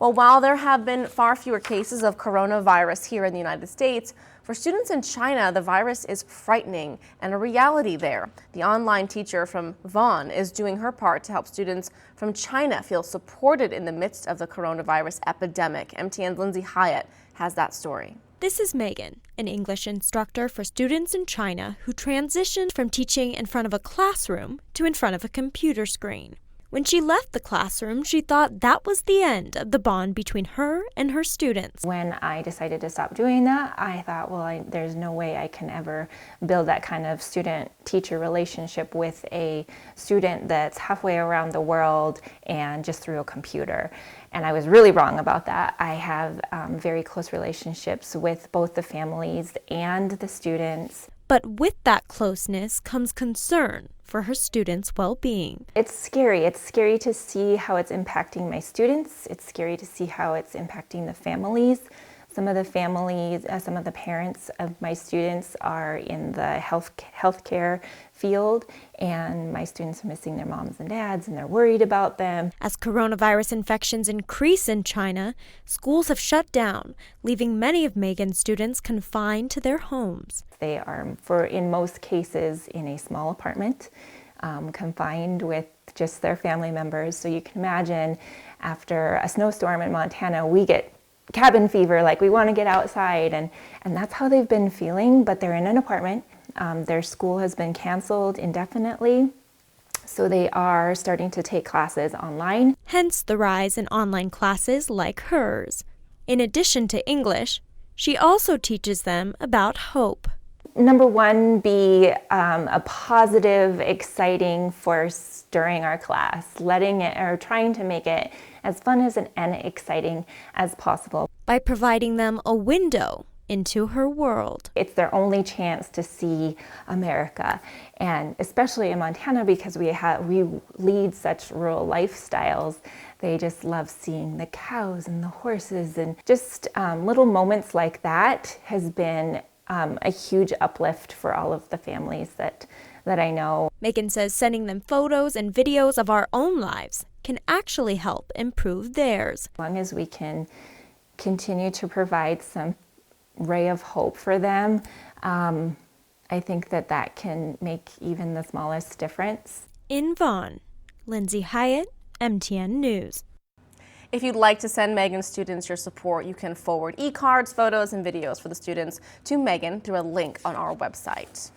Well, while there have been far fewer cases of coronavirus here in the United States, for students in China, the virus is frightening and a reality there. The online teacher from Vaughan is doing her part to help students from China feel supported in the midst of the coronavirus epidemic. MTN's Lindsay Hyatt has that story. This is Megan, an English instructor for students in China who transitioned from teaching in front of a classroom to in front of a computer screen. When she left the classroom, she thought that was the end of the bond between her and her students. When I decided to stop doing that, I thought, well, there's no way I can ever build that kind of student-teacher relationship with a student that's halfway around the world and just through a computer. And I was really wrong about that. I have very close relationships with both the families and the students. But with that closeness comes concern for her students' well-being. It's scary. It's scary to see how it's impacting my students. It's scary to see how it's impacting the families. Some of the families, some of the parents of my students are in the healthcare field, and my students are missing their moms and dads, and they're worried about them. As coronavirus infections increase in China, schools have shut down, leaving many of Megan's students confined to their homes. They are, in most cases, in a small apartment, confined with just their family members. So you can imagine, after a snowstorm in Montana, we get cabin fever, like we want to get outside, and that's how they've been feeling, but they're in an apartment. Their school has been canceled indefinitely, so they are starting to take classes online. Hence the rise in online classes like hers. In addition to English, she also teaches them about hope. Number one, be a positive, exciting force during our class, trying to make it as fun and exciting as possible. By providing them a window into her world. It's their only chance to see America, and especially in Montana, because we lead such rural lifestyles. They just love seeing the cows and the horses, and just little moments like that has been a huge uplift for all of the families that I know. Megan says sending them photos and videos of our own lives can actually help improve theirs. As long as we can continue to provide some ray of hope for them, I think that can make even the smallest difference. In Vaughan, Lindsay Hyatt, MTN News. If you'd like to send Megan's students your support, you can forward e-cards, photos, and videos for the students to Megan through a link on our website.